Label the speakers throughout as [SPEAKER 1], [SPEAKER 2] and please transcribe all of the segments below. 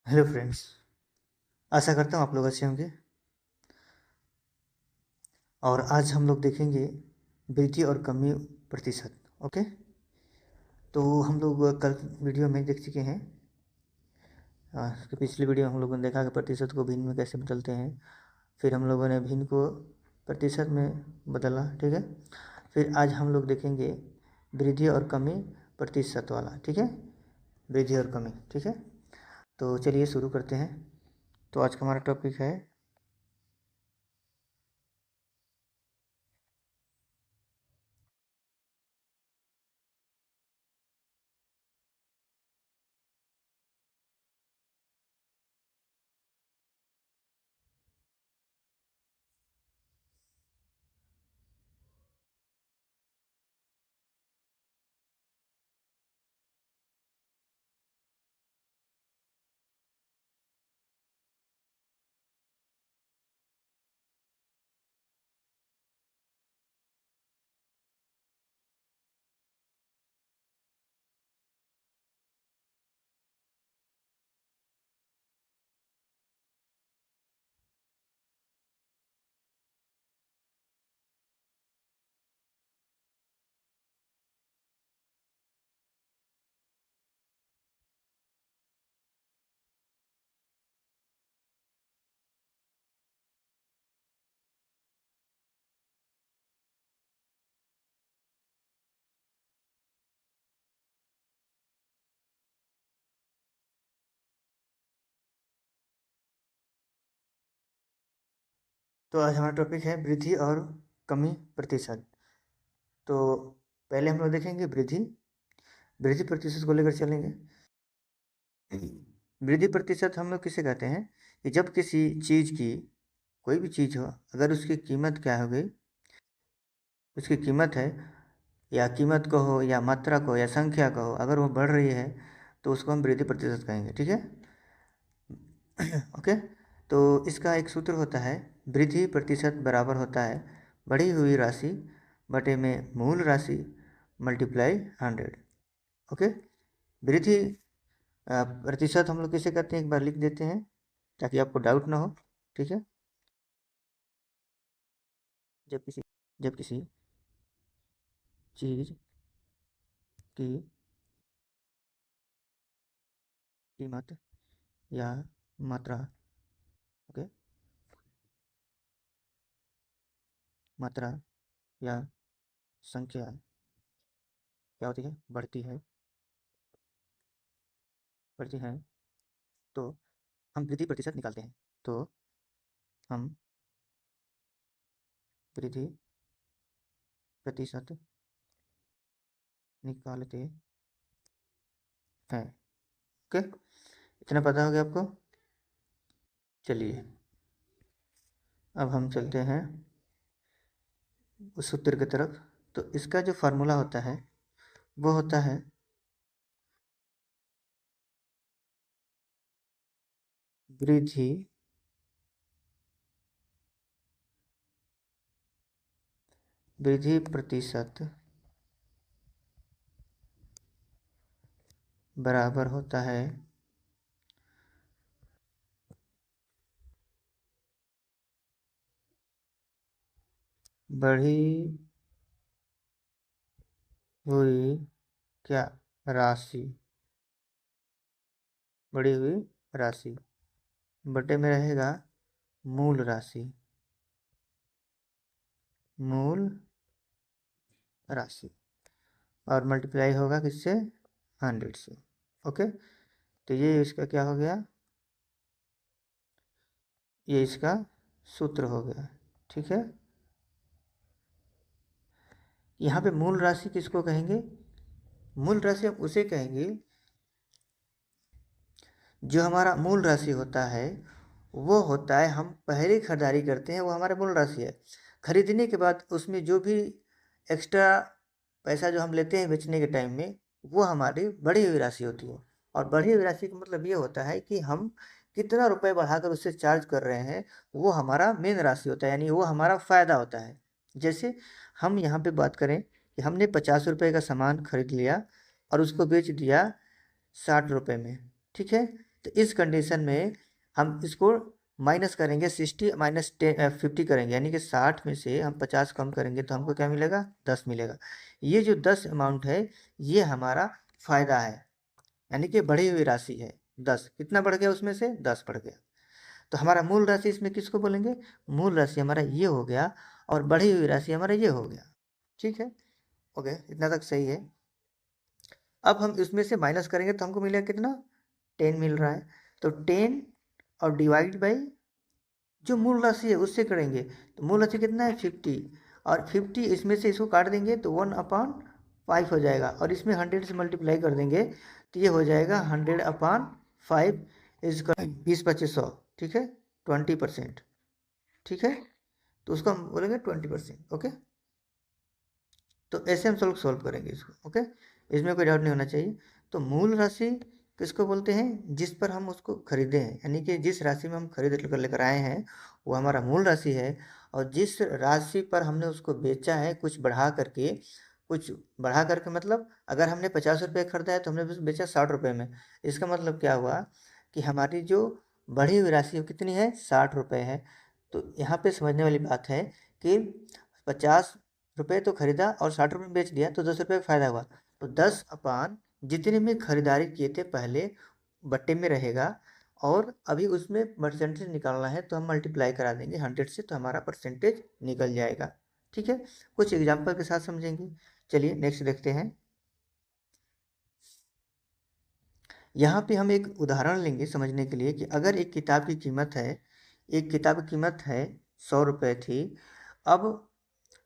[SPEAKER 1] Hello friends, आशा करता हूँ आप लोग अच्छे होंगे। और आज हम लोग देखेंगे वृद्धि और कमी प्रतिशत। ओके, तो हम लोग कल वीडियो में देख चुके हैं। पिछली वीडियो में हम लोगों ने देखा कि प्रतिशत को भिन्न में कैसे बदलते हैं। फिर हम लोगों ने भिन्न को प्रतिशत में बदला, ठीक है। फिर आज हम लोग देखेंगे वृद्धि और कमी प्रतिशत वाला, ठीक है। वृद्धि और कमी, ठीक है। तो चलिए शुरू करते हैं। तो आज का हमारा टॉपिक है तो आज हमारा टॉपिक है वृद्धि और कमी प्रतिशत। तो पहले हम लोग देखेंगे वृद्धि वृद्धि प्रतिशत को लेकर चलेंगे। वृद्धि प्रतिशत हम लोग किसे कहते हैं कि जब किसी चीज़ की, कोई भी चीज़ हो, अगर उसकी कीमत क्या हो गई, उसकी कीमत है, या कीमत को हो या मात्रा को या संख्या को हो, अगर वो बढ़ रही है तो उसको हम वृद्धि प्रतिशत कहेंगे, ठीक है। ओके, तो इसका एक सूत्र होता है, वृद्धि प्रतिशत बराबर होता है बढ़ी हुई राशि बटे में मूल राशि मल्टीप्लाई 100। ओके, वृद्धि प्रतिशत हम लोग किसे कहते हैं, एक बार लिख देते हैं ताकि आपको डाउट ना हो, ठीक है। जब किसी जब किसी चीज़ की कीमत या मात्रा, ओके, मात्रा या संख्या क्या होती है, बढ़ती है, तो हम वृद्धि प्रतिशत निकालते हैं। तो हम वृद्धि प्रतिशत निकालते हैं। ओके, इतना पता हो गया आपको। चलिए अब हम चलते हैं उस सूत्र की तरफ। तो इसका जो फार्मूला होता है वो होता है वृद्धि वृद्धि प्रतिशत बराबर होता है बढ़ी हुई क्या राशि, बढ़ी हुई राशि बटे में रहेगा मूल राशि, मूल राशि, और मल्टीप्लाई होगा किससे, 100 से। ओके, तो ये इसका क्या हो गया, ये इसका सूत्र हो गया, ठीक है। यहाँ पे मूल राशि किसको कहेंगे, मूल राशि हम उसे कहेंगे जो हमारा मूल राशि होता है, वो होता है हम पहले खरीदारी करते हैं वो हमारा मूल राशि है। खरीदने के बाद उसमें जो भी एक्स्ट्रा पैसा जो हम लेते हैं बेचने के टाइम में, वो हमारी बढ़ी हुई राशि होती है। और बढ़ी हुई राशि का मतलब ये होता है कि हम कितना रुपए बढ़ाकर उससे चार्ज कर रहे हैं, वो हमारा मेन राशि होता है, यानी वो हमारा फ़ायदा होता है। जैसे हम यहाँ पे बात करें कि हमने 50 रुपये का सामान खरीद लिया और उसको बेच दिया 60 रुपये में, ठीक है। तो इस कंडीशन में हम इसको माइनस करेंगे, 60 माइनस 50 करेंगे, यानी कि 60 में से हम 50 कम करेंगे तो हमको क्या मिलेगा, 10 मिलेगा। ये जो 10 अमाउंट है ये हमारा फ़ायदा है, यानी कि बढ़ी हुई राशि है 10। कितना बढ़ गया उसमें से, 10 बढ़ गया। तो हमारा मूल राशि इसमें किसको बोलेंगे, मूल राशि हमारा ये हो गया और बढ़ी हुई राशि हमारा ये हो गया। ठीक है, ओके, इतना तक सही है। अब हम इसमें से माइनस करेंगे तो हमको मिलेगा कितना, 10 मिल रहा है। तो 10 और डिवाइड बाई जो मूल राशि है उससे करेंगे, तो मूल राशि कितना है, 50, और 50 इसमें से इसको काट देंगे तो 1/5 हो जाएगा, और इसमें 100 से मल्टीप्लाई कर देंगे तो ये हो जाएगा 100/5 इसका 20/2500, ठीक है, 20%, ठीक है। तो उसको हम बोलेंगे 20%, ओके। तो ऐसे हम सोल्व करेंगे इसको, ओके, इसमें कोई डाउट नहीं होना चाहिए। तो मूल राशि किसको बोलते हैं, जिस पर हम उसको खरीदे हैं, यानी कि जिस राशि में हम खरीद कर लेकर आए हैं वो हमारा मूल राशि है। और जिस राशि पर हमने उसको बेचा है कुछ बढ़ा करके, कुछ बढ़ा करके मतलब अगर हमने 50 रुपये खरीदा है तो हमने बेचा 60 रुपये में। इसका मतलब क्या हुआ कि हमारी जो बढ़ी हुई राशि वो कितनी है, 60 रुपये है। तो यहाँ पे समझने वाली बात है कि 50 रुपये तो खरीदा और 60 रुपये में बेच दिया तो 10 रुपये का फायदा हुआ। तो 10 जितने में खरीदारी किए थे पहले बट्टे में रहेगा, और अभी उसमें परसेंटेज निकालना है तो हम मल्टीप्लाई करा देंगे 100 से, तो हमारा परसेंटेज निकल जाएगा। ठीक है, कुछ एग्जाम्पल के साथ समझेंगे। चलिए नेक्स्ट देखते हैं। यहाँ पे हम एक उदाहरण लेंगे समझने के लिए कि अगर एक किताब की कीमत है, एक किताब की कीमत है 100 रुपये थी, अब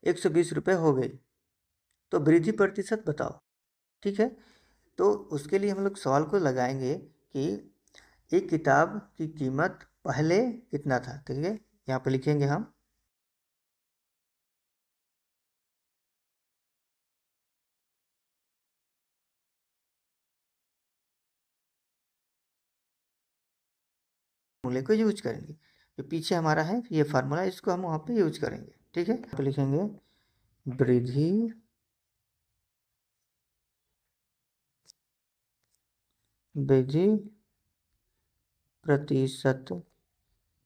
[SPEAKER 1] 120 रुपये हो गई, तो वृद्धि प्रतिशत बताओ। ठीक है, तो उसके लिए हम लोग सवाल को लगाएंगे कि एक किताब की कीमत पहले कितना था। ठीक है, यहाँ पर लिखेंगे हम फॉर्मूले को यूज करेंगे, जो पीछे हमारा है ये फार्मूला, इसको हम वहाँ पे यूज करेंगे। ठीक है, तो लिखेंगे वृद्धि वृद्धि प्रतिशत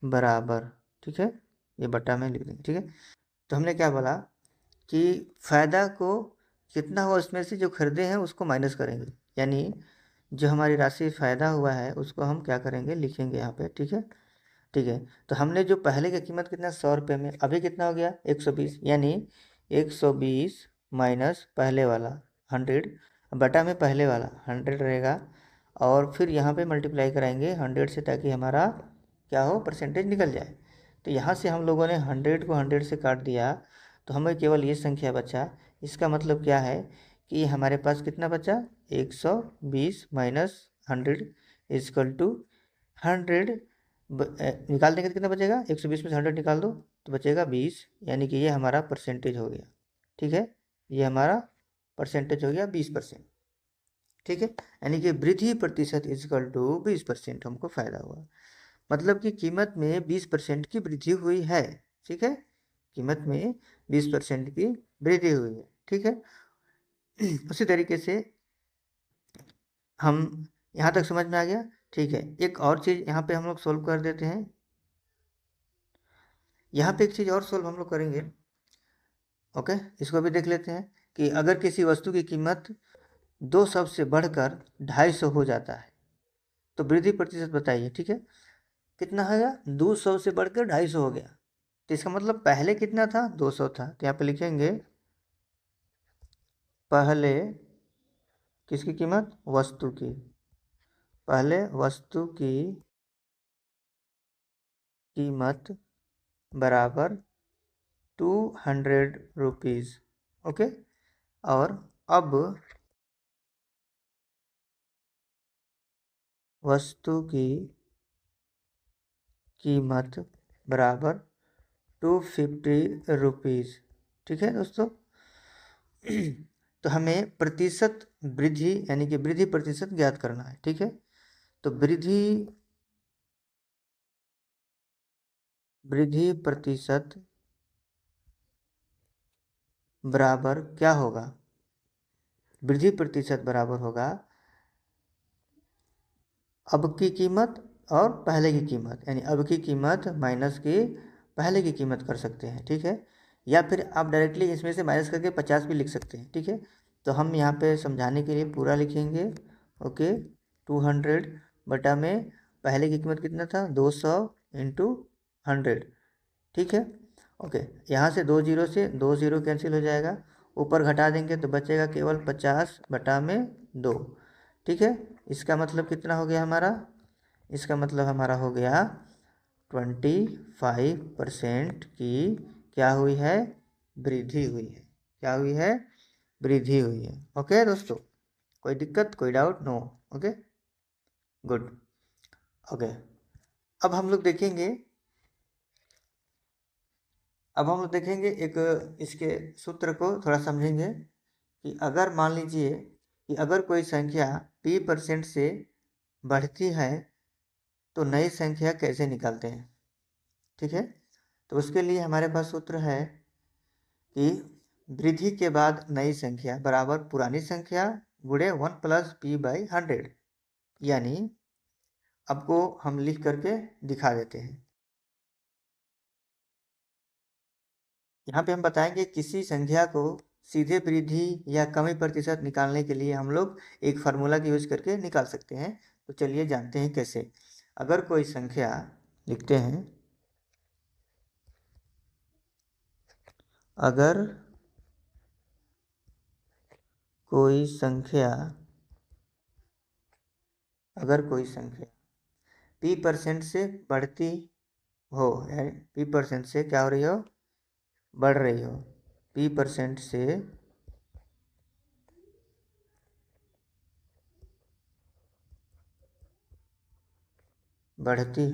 [SPEAKER 1] बराबर, ठीक है, ये बटा में लिख देंगे। ठीक है, तो हमने क्या बोला कि फ़ायदा को कितना हुआ उसमें से जो खरीदे हैं उसको माइनस करेंगे, यानी जो हमारी राशि फ़ायदा हुआ है उसको हम क्या करेंगे, लिखेंगे यहाँ पे। ठीक है, ठीक है, तो हमने जो पहले की कीमत कितना 100 रुपये में, अभी कितना हो गया 120, यानी 120 माइनस पहले वाला 100 बटा में पहले वाला 100 रहेगा, और फिर यहाँ पे मल्टीप्लाई कराएंगे 100 से ताकि हमारा क्या हो, परसेंटेज निकल जाए। तो यहाँ से हम लोगों ने 100 को 100 से काट दिया तो हमें केवल ये संख्या बचा। इसका मतलब क्या है कि हमारे पास कितना बचा, 120 माइनस 100 इजकल टू 100 निकाल देंगे तो कितना बचेगा, 120 में से 100 निकाल दो तो बचेगा 20, यानी कि ये हमारा परसेंटेज हो गया। ठीक है, ये हमारा परसेंटेज हो गया 20%। ठीक है, यानी कि वृद्धि प्रतिशत इजकल टू 20% हमको फायदा हुआ, मतलब कि कीमत में 20% की वृद्धि हुई है। ठीक है, कीमत में 20% की वृद्धि हुई है। ठीक है, उसी तरीके से हम यहाँ तक समझ में आ गया। ठीक है, एक और चीज़ यहाँ पे हम लोग सोल्व कर देते हैं। यहाँ पे एक चीज़ और सोल्व हम लोग करेंगे, ओके, इसको भी देख लेते हैं कि अगर किसी वस्तु की कीमत 200 से बढ़कर 250 हो जाता है तो वृद्धि प्रतिशत बताइए। ठीक है, कितना है, 200 से बढ़कर 250 हो गया, तो इसका मतलब पहले कितना था, 200 था। तो यहाँ पे लिखेंगे पहले किसकी कीमत, वस्तु की, पहले वस्तु की कीमत बराबर 200 रुपीज़, ओके, और अब वस्तु की कीमत बराबर 250 रुपीज़। ठीक है दोस्तों, तो हमें प्रतिशत वृद्धि यानी कि वृद्धि प्रतिशत ज्ञात करना है। ठीक है, तो वृद्धि वृद्धि प्रतिशत बराबर क्या होगा, वृद्धि प्रतिशत बराबर होगा अब की कीमत और पहले की कीमत, यानी अब की कीमत माइनस की पहले की कीमत कर सकते हैं, ठीक है। या फिर आप डायरेक्टली इसमें से माइनस करके 50 भी लिख सकते हैं, ठीक है। तो हम यहाँ पे समझाने के लिए पूरा लिखेंगे, ओके। 200 बटा में पहले की कीमत कितना था, 200 इंटू 100, ठीक है, ओके। यहाँ से 2 जीरो से 2 जीरो कैंसिल हो जाएगा, ऊपर घटा देंगे तो बचेगा केवल 50 बटा में 2, ठीक है। इसका मतलब कितना हो गया हमारा, इसका मतलब हमारा हो गया 25% की क्या हुई है, वृद्धि हुई है। क्या हुई है, वृद्धि हुई है। ओके दोस्तों, कोई दिक्कत, कोई doubt, no, okay, good, okay. अब हम लोग देखेंगे, एक इसके सूत्र को थोड़ा समझेंगे कि अगर मान लीजिए कि अगर कोई संख्या p% से बढ़ती है तो नई संख्या कैसे निकालते हैं, ठीक है। तो उसके लिए हमारे पास सूत्र है कि वृद्धि के बाद नई संख्या बराबर पुरानी संख्या गुणे 1 + p/100, यानी आपको हम लिख करके दिखा देते हैं। यहाँ पे हम बताएंगे किसी संख्या को सीधे वृद्धि या कमी प्रतिशत निकालने के लिए हम लोग एक फार्मूला का यूज करके निकाल सकते हैं। तो चलिए जानते हैं कैसे। अगर कोई संख्या, लिखते हैं, अगर कोई संख्या p% से बढ़ती हो, p% से क्या हो रही हो, बढ़ रही हो, p% से बढ़ती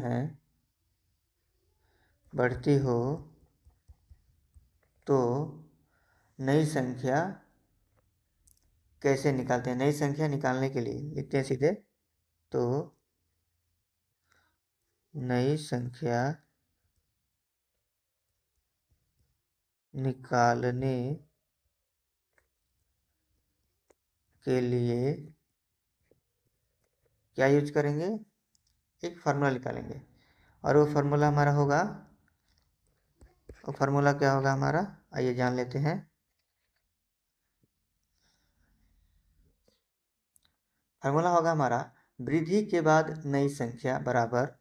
[SPEAKER 1] हो तो नई संख्या कैसे निकालते हैं। नई संख्या निकालने के लिए लिखते हैं सीधे, तो नई संख्या निकालने के लिए क्या यूज करेंगे, एक फार्मूला निकालेंगे। और वो फार्मूला हमारा होगा, वो फार्मूला क्या होगा हमारा, आइए जान लेते हैं। फार्मूला होगा हमारा वृद्धि के बाद नई संख्या बराबर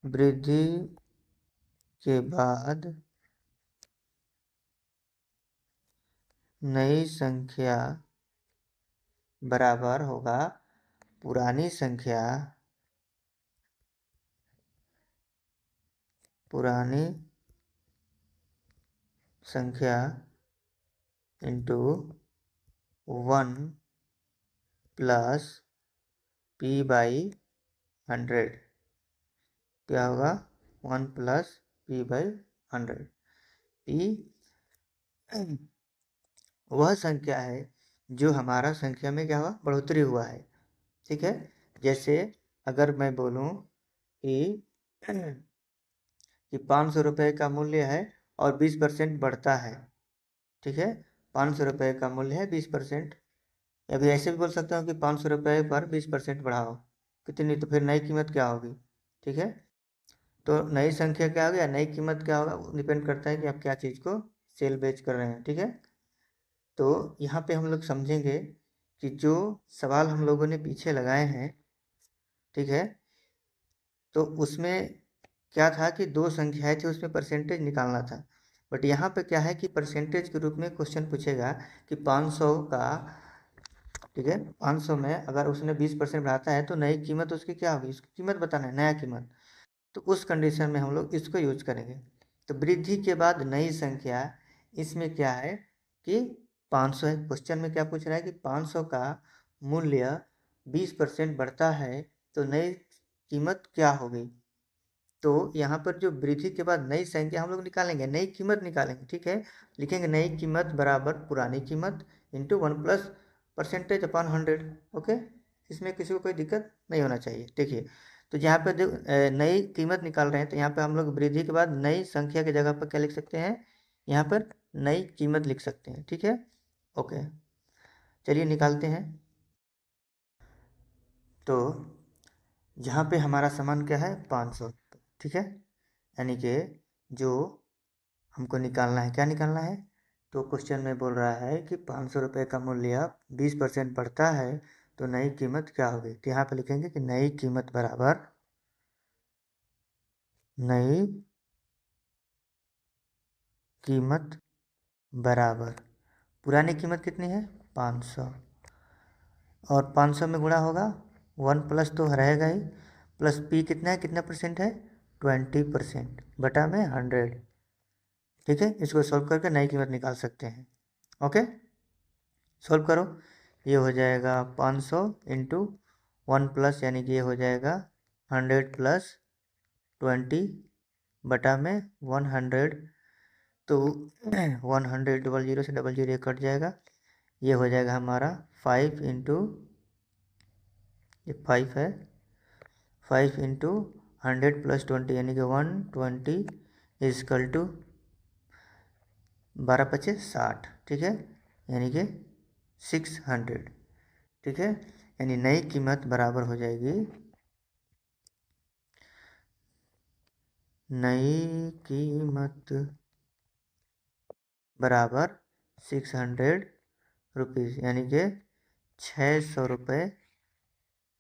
[SPEAKER 1] वृद्धि के बाद नई संख्या बराबर होगा पुरानी संख्या इंटू 1 + p/100। क्या होगा, 1 + p/100। p वह संख्या है जो हमारा संख्या में क्या हुआ, बढ़ोतरी हुआ है, ठीक है। जैसे अगर मैं बोलूं कि 500 रुपये का मूल्य है और 20% बढ़ता है, ठीक है। 500 रुपये का मूल्य है, 20%, या फिर ऐसे भी बोल सकता हूँ कि 500 रुपये पर 20% बढ़ाओ, कितनी, तो फिर नई कीमत क्या होगी, ठीक है। तो नई संख्या क्या होगी या नई कीमत क्या होगा, डिपेंड करता है कि आप क्या चीज़ को सेल बेच कर रहे हैं, ठीक है। तो यहाँ पे हम लोग समझेंगे कि जो सवाल हम लोगों ने पीछे लगाए हैं, ठीक है, तो उसमें क्या था कि दो संख्याएं थी, उसमें परसेंटेज निकालना था। बट यहाँ पे क्या है कि परसेंटेज के रूप में क्वेश्चन पूछेगा कि 500 का, ठीक है, 500 में अगर उसने 20% बढ़ाता है तो नई कीमत उसकी क्या होगी, उसकी कीमत बताना है, नया कीमत। तो उस कंडीशन में हम लोग इसको यूज करेंगे। तो वृद्धि के बाद नई संख्या, इसमें क्या है कि 500 है, क्वेश्चन में क्या पूछ रहा है कि 500 का मूल्य 20% बढ़ता है तो नई कीमत क्या होगी। तो यहाँ पर जो वृद्धि के बाद नई संख्या हम लोग निकालेंगे, नई कीमत निकालेंगे, ठीक है। लिखेंगे नई कीमत बराबर पुरानी कीमत इंटू 1 + %/100, ओके। इसमें किसी को कोई दिक्कत नहीं होना चाहिए। देखिए, तो यहाँ पर जो नई कीमत निकाल रहे हैं, तो यहाँ पर हम लोग वृद्धि के बाद नई संख्या की जगह पर क्या लिख सकते हैं, यहाँ पर नई कीमत लिख सकते हैं, ठीक है, ओके। चलिए निकालते हैं। तो यहाँ पे हमारा सामान क्या है, 500, ठीक है। यानी कि जो हमको निकालना है, क्या निकालना है, तो क्वेश्चन में बोल रहा है कि 500 रुपये का मूल्य 20% बढ़ता है तो नई कीमत क्या होगी। तो यहाँ पे लिखेंगे कि नई कीमत बराबर, नई कीमत बराबर पुरानी कीमत कितनी है 500, और 500 में गुणा होगा 1 प्लस तो रहेगा ही, प्लस पी कितना है, कितना परसेंट है 20% बटा में 100, ठीक है। इसको सॉल्व करके नई कीमत निकाल सकते हैं। ओके, सॉल्व करो। ये हो जाएगा 500 इंटू 1 प्लस, यानी कि ये हो जाएगा 100 प्लस 20 बटा में 100, तो 100 डबल जीरो से डबल जीरो कट जाएगा। ये हो जाएगा हमारा 5 इंटू, ये 5 है, 5 इंटू 100 प्लस 20 यानी कि 120 इजकल टू 12 पचे 60, ठीक है, यानी कि 600, ठीक है। यानी नई कीमत बराबर हो जाएगी, नई कीमत बराबर 600 रुपीज़, यानी कि 600 रुपये।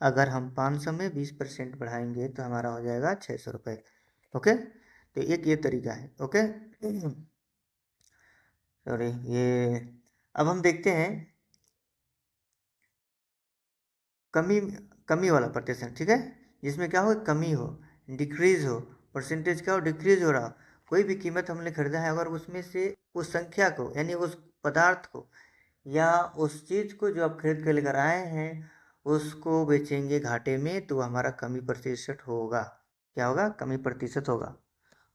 [SPEAKER 1] अगर हम 500 में 20% बढ़ाएंगे तो हमारा हो जाएगा 600 रुपये। ओके, तो एक ये तरीका है। ओके, सॉरी, ये अब हम देखते हैं कमी, कमी वाला प्रतिशत, ठीक है, जिसमें क्या हो, कमी हो, डिक्रीज हो, परसेंटेज क्या हो, डिक्रीज हो रहा। कोई भी कीमत हमने खरीदा है, अगर उसमें से उस संख्या को, यानी उस पदार्थ को या उस चीज़ को जो आप खरीद कर लेकर आए हैं उसको बेचेंगे घाटे में, तो हमारा कमी प्रतिशत होगा। क्या होगा, कमी प्रतिशत होगा।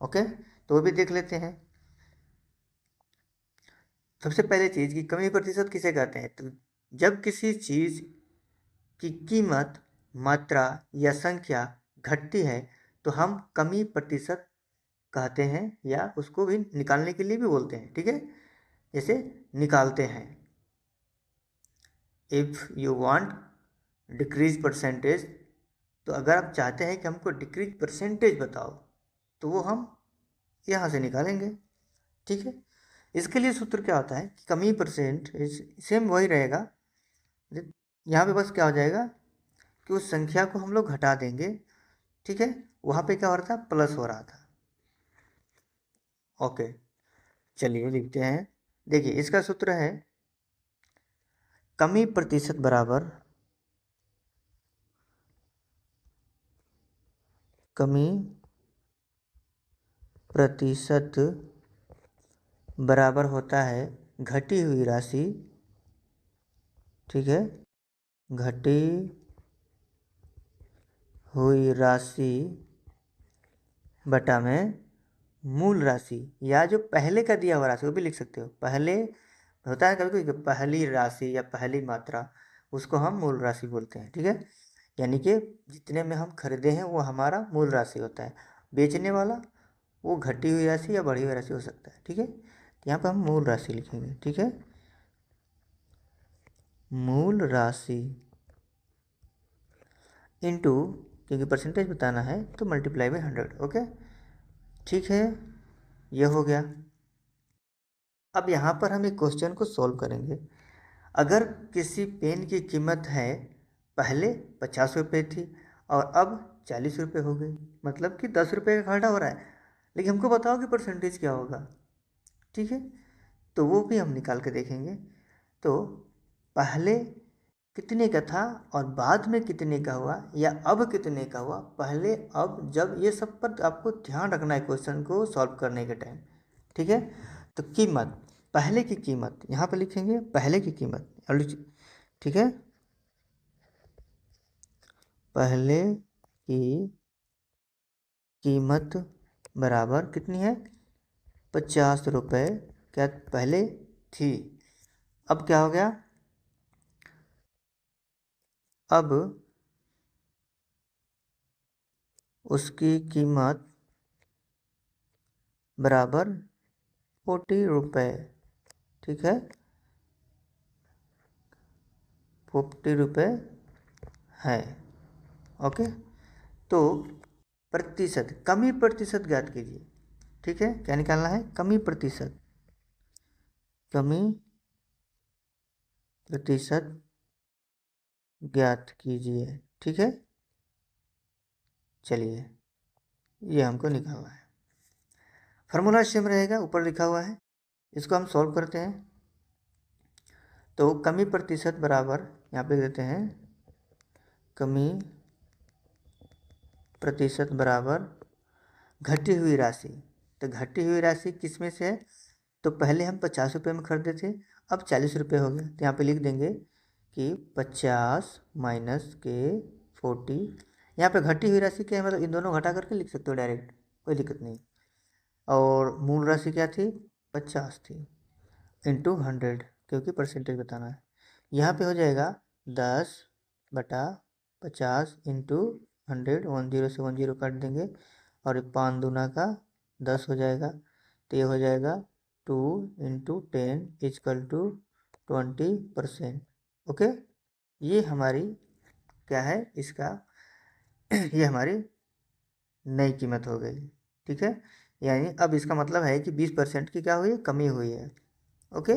[SPEAKER 1] ओके, तो वो भी देख लेते हैं। सबसे पहले चीज़ की कमी प्रतिशत किसे कहते हैं, तो जब किसी चीज़ की कीमत, मात्रा या संख्या घटती है तो हम कमी प्रतिशत कहते हैं, या उसको भी निकालने के लिए भी बोलते हैं, ठीक है। जैसे निकालते हैं, if you want decrease percentage, तो अगर आप चाहते हैं कि हमको डिक्रीज परसेंटेज बताओ तो वो हम यहाँ से निकालेंगे, ठीक है। इसके लिए सूत्र क्या होता है कि कमी परसेंट सेम वही रहेगा, यहाँ पे बस क्या हो जाएगा कि उस संख्या को हम लोग घटा देंगे, ठीक है। वहाँ पे क्या हो रहा था, प्लस हो रहा था। ओके, चलिए लिखते हैं। देखिए इसका सूत्र है कमी प्रतिशत बराबर, कमी प्रतिशत बराबर होता है घटी हुई राशि, ठीक है, घटी हुई राशि बटा में मूल राशि, या जो पहले का दिया हुआ राशि, वो भी लिख सकते हो। पहले होता है कभी कभी पहली राशि या पहली मात्रा, उसको हम मूल राशि बोलते हैं, ठीक है। यानी कि जितने में हम खरीदे हैं वो हमारा मूल राशि होता है। बेचने वाला वो घटी हुई राशि या बढ़ी हुई राशि हो सकता है, ठीक है। यहाँ पर हम मूल राशि लिखेंगे, ठीक है, मूल राशि इनटू, क्योंकि परसेंटेज बताना है तो मल्टीप्लाई बाई 100। ओके, ठीक है, ये हो गया। अब यहाँ पर हम एक क्वेश्चन को सॉल्व करेंगे। अगर किसी पेन की कीमत है, पहले 50 रुपये थी और अब 40 रुपये हो गई, मतलब कि 10 रुपये का घाटा हो रहा है, लेकिन हमको बताओ कि परसेंटेज क्या होगा, ठीक है। तो वो भी हम निकाल के देखेंगे। तो पहले कितने का था और बाद में कितने का हुआ या अब कितने का हुआ, पहले अब जब, ये सब पर आपको ध्यान रखना है क्वेश्चन को सॉल्व करने के टाइम, ठीक है। तो कीमत, पहले की कीमत यहाँ पर लिखेंगे, पहले की कीमत, ठीक है, पहले की कीमत बराबर कितनी है 50 रुपये, क्या पहले थी, अब क्या हो गया, अब उसकी कीमत बराबर 40 रुपये, ठीक है। ₹50 है। ओके, तो प्रतिशत, कमी प्रतिशत ज्ञात कीजिए। ठीक है, क्या निकालना है? कमी प्रतिशत, कमी प्रतिशत ज्ञात कीजिए। ठीक है, चलिए ये हमको निकालना है। फार्मूला सेम रहेगा, ऊपर लिखा हुआ है, इसको हम सॉल्व करते हैं। तो कमी प्रतिशत बराबर, यहाँ पे देते हैं कमी प्रतिशत बराबर घटी हुई राशि। तो घटी हुई राशि किस में से है? तो पहले हम ₹50 में खरीदे थे, अब ₹40 हो गया। तो यहाँ पे लिख देंगे कि 50 माइनस के 40। यहाँ पे घटी हुई राशि क्या है, मतलब इन दोनों घटा करके लिख सकते हो डायरेक्ट, कोई दिक्कत नहीं। और मूल राशि क्या थी? 50 थी, इंटू 100, क्योंकि परसेंटेज बताना है। यहाँ पे हो जाएगा 10/50 इंटू 100, 10 से 10 काट देंगे, और 5 दूना का 10 हो जाएगा। तो ये हो जाएगा 2 इंटू 10 इजकल टू 20%। ओके, ये हमारी क्या है इसका ये हमारी नई कीमत हो गई। ठीक है, यानी अब इसका मतलब है कि 20% की क्या हुई है? कमी हुई है। ओके,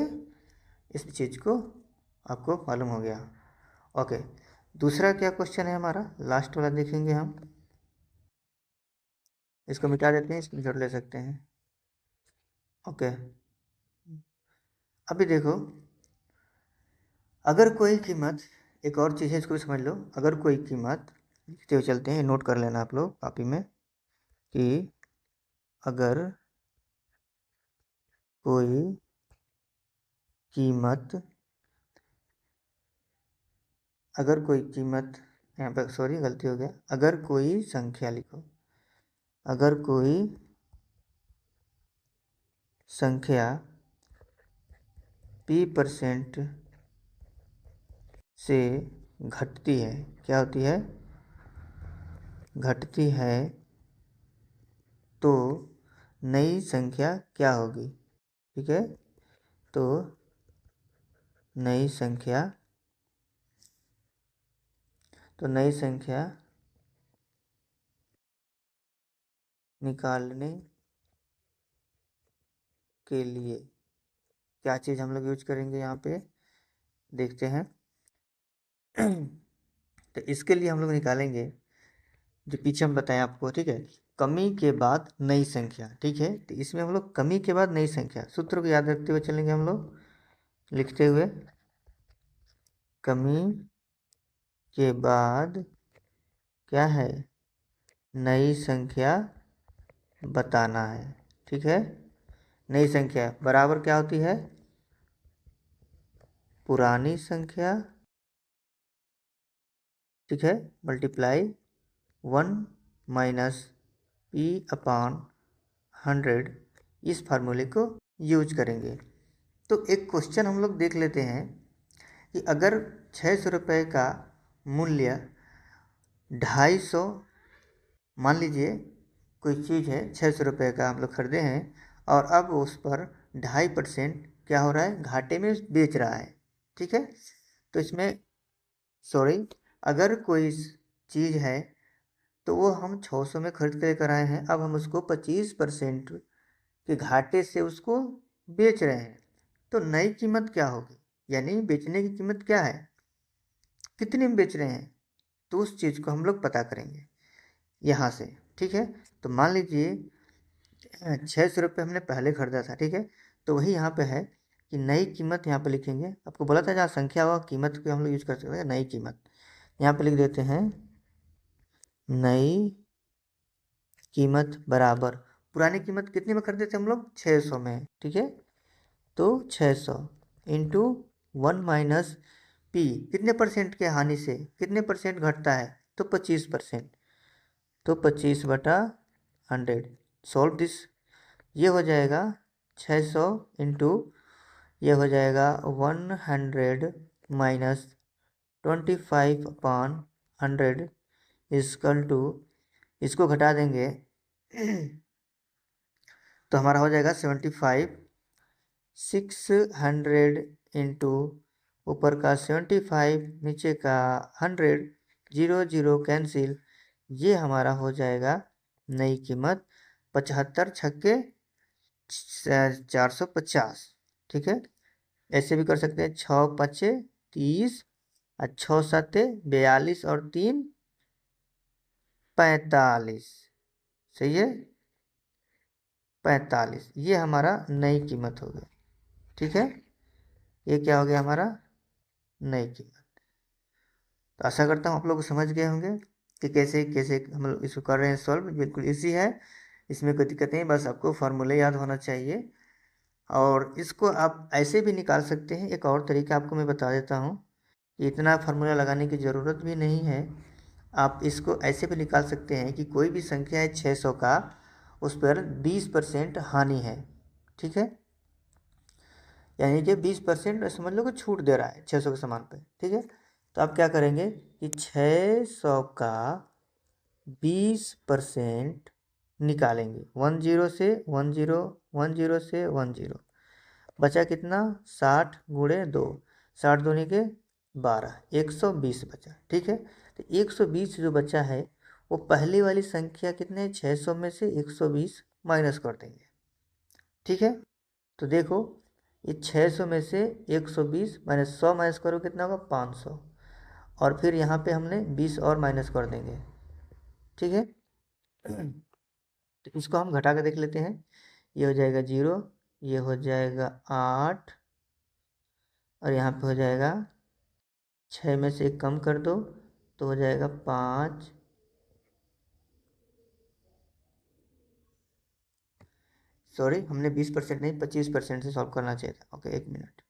[SPEAKER 1] इस चीज़ को आपको मालूम हो गया। ओके, दूसरा क्या क्वेश्चन है हमारा, लास्ट वाला देखेंगे हम। इसको मिटा देते हैं, स्क्रीनशॉट ले सकते हैं। ओके, अभी देखो, अगर कोई कीमत, एक और चीज़ है इसको भी समझ लो। अगर कोई कीमत, लिखते हुए चलते हैं, नोट कर लेना आप लोग कॉपी में, कि अगर कोई कीमत, अगर कोई कीमत, यहाँ पर सॉरी गलती हो गया, अगर कोई संख्या लिखो, अगर कोई संख्या P% से घटती है, क्या होती है? घटती है, तो नई संख्या क्या होगी? ठीक है, तो नई संख्या, तो नई संख्या निकालने के लिए क्या चीज़ हम लोग यूज करेंगे यहाँ पे, देखते हैं। तो इसके लिए हम लोग निकालेंगे जो पीछे हम बताएं आपको। ठीक है, कमी के बाद नई संख्या। ठीक है, तो इसमें हम लोग कमी के बाद नई संख्या, सूत्र को याद रखते हुए चलेंगे हम लोग, लिखते हुए, कमी के बाद क्या है? नई संख्या बताना है। ठीक है, नई संख्या बराबर क्या होती है? पुरानी संख्या, ठीक है, मल्टीप्लाई 1 माइनस P/100। इस फार्मूले को यूज करेंगे। तो एक क्वेश्चन हम लोग देख लेते हैं कि अगर 600 का मूल्य 250, मान लीजिए कोई चीज़ है 600 का हम लोग खरीदे हैं, और अब उस पर 2.5% क्या हो रहा है? घाटे में बेच रहा है। ठीक है, तो इसमें सॉरी, अगर कोई चीज़ है तो वो हम 600 में खरीद कर लेकर आए हैं, अब हम उसको 25% के घाटे से उसको बेच रहे हैं, तो नई कीमत क्या होगी? यानी बेचने की कीमत क्या है, कितने में बेच रहे हैं, तो उस चीज़ को हम लोग पता करेंगे यहाँ से। ठीक है, तो मान लीजिए 600 हमने पहले खरीदा था। ठीक है, तो वही यहाँ पे है कि नई कीमत यहाँ पे लिखेंगे। आपको बोला था जहाँ संख्या हुआ कीमत को हम लोग यूज कर सकते हैं, नई कीमत यहाँ पे लिख देते हैं, नई कीमत बराबर पुरानी कीमत कितने में खरीदे थे हम लोग? 600 में। ठीक है, तो 600 इंटू 1 माइनस P, कितने परसेंट के हानि से कितने परसेंट घटता है? तो 25%, तो 25/100। सॉल्व दिस, ये हो जाएगा 600 इंटू, ये हो जाएगा 100 माइनस 25/100 इजकल टू, इसको घटा देंगे तो हमारा हो जाएगा 75। 600 इंटू ऊपर का 75, नीचे का 100, 0 0 कैंसिल, ये हमारा हो जाएगा नई कीमत 75 छक्के 450। ठीक है, ऐसे भी कर सकते हैं, 6 5 30 और 6 7 42 और 3 45। सही है, 45 ये हमारा नई कीमत हो गई। ठीक है, ये क्या हो गया हमारा नई कीमत। तो आशा करता हूँ आप लोग समझ गए होंगे कि कैसे कैसे हम लोग इसको कर रहे हैं सॉल्व। बिल्कुल इजी है, इसमें कोई दिक्कत नहीं, बस आपको फार्मूले याद होना चाहिए। और इसको आप ऐसे भी निकाल सकते हैं, एक और तरीका आपको मैं बता देता हूँ कि इतना फार्मूला लगाने की ज़रूरत भी नहीं है। आप इसको ऐसे भी निकाल सकते हैं कि कोई भी संख्या है 600 का, उस पर 20% हानि है। ठीक है, यानी कि 20% समझ लो कि छूट दे रहा है 600 के सामान पे। ठीक है, तो आप क्या करेंगे कि 600 का 20% निकालेंगे, 10 से 10, 10 से 10, बचा कितना 60 गुणे 2, 60 दूनी के 12, 120 बचा। ठीक है, तो 120 जो बचा है वो पहली वाली संख्या कितने 600 में से 120 माइनस कर देंगे। ठीक है, तो देखो ये 600 में से 120 माइनस 100 माइनस करो कितना होगा 500, और फिर यहाँ पे हमने 20 और माइनस कर देंगे। ठीक है, तो इसको हम घटा के देख लेते हैं। ये हो जाएगा 0, ये हो जाएगा 8, और यहाँ पे हो जाएगा 6 में से 1 कम कर दो तो हो जाएगा 5। सॉरी, हमने 20% नहीं 25% से सॉल्व करना चाहिए था। Okay, 1 minute.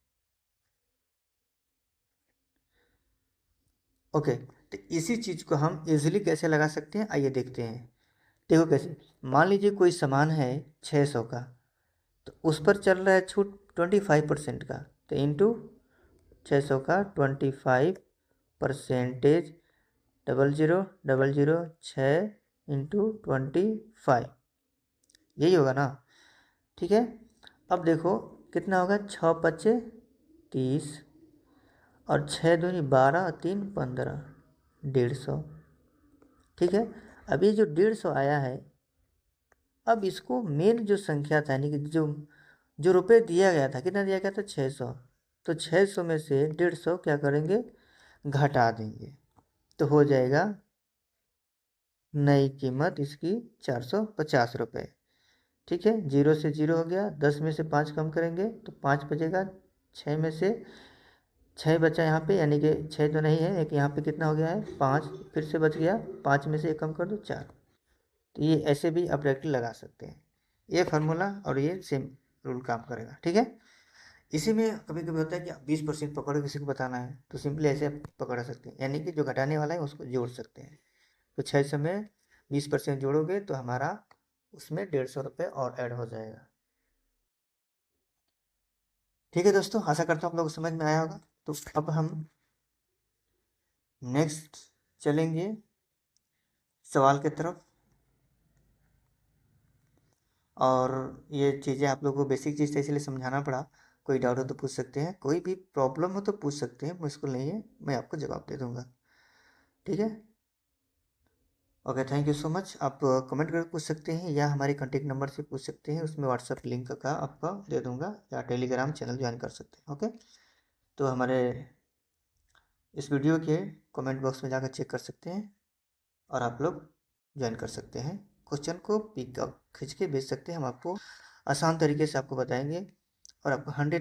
[SPEAKER 1] ओके, तो इसी चीज़ को हम इजीली कैसे लगा सकते हैं, आइए देखते हैं। देखो कैसे, मान लीजिए कोई सामान है 600 का, तो उस पर चल रहा है छूट 25% का, तो इंटू 600 का 25%, 0000 6 इंटू 25, यही होगा ना। ठीक है, अब देखो कितना होगा, 6 5 30, और 6 दूनी 12 और 3 15, 150। ठीक है, अब ये जो 150 आया है, अब इसको मेन जो संख्या था यानी कि जो जो रुपये दिया गया था, कितना दिया गया था 600, तो 600 में से 150 क्या करेंगे घटा देंगे, तो हो जाएगा नई कीमत इसकी 450 रुपये। ठीक है, 0 से 0 हो गया, 10 में से 5 कम करेंगे तो 5 बचेगा, 6 में से 6 बचा यहाँ पे, यानी कि 6 तो नहीं है, एक यहाँ पे कितना हो गया है 5, फिर से बच गया, 5 में से 1 कम कर दो 4। तो ये ऐसे भी आप डायरेक्टली लगा सकते हैं, ये फार्मूला और ये सेम रूल काम करेगा। ठीक है, इसी में कभी कभी होता है कि 20% पकड़ो किसी को बताना है, तो सिंपली ऐसे आप पकड़ सकते हैं, यानी कि जो घटाने वाला है उसको जोड़ सकते हैं। तो 600 में 20% जोड़ोगे तो हमारा उसमें 150 रुपये और ऐड हो जाएगा। ठीक है दोस्तों, आशा करता हूँ आप लोग को समझ में आया होगा। तो अब हम नेक्स्ट चलेंगे सवाल की तरफ, और ये चीज़ें आप लोगों को बेसिक चीज़ था इसलिए समझाना पड़ा। कोई डाउट हो तो पूछ सकते हैं, कोई भी प्रॉब्लम हो तो पूछ सकते हैं, मुश्किल नहीं है, मैं आपको जवाब दे दूंगा। ठीक है, okay, thank you so much. आप कमेंट करके पूछ सकते हैं या हमारे कॉन्टेक्ट नंबर से पूछ सकते हैं, उसमें व्हाट्सअप लिंक का आपका दे दूंगा, या टेलीग्राम चैनल ज्वाइन कर सकते हैं। ओके, तो हमारे इस वीडियो के कमेंट बॉक्स में जाकर चेक कर सकते हैं, और आप लोग ज्वाइन कर सकते हैं। क्वेश्चन को पिक खींच के भेज सकते हैं, हम आपको आसान तरीके से आपको बताएंगे, और आपको 100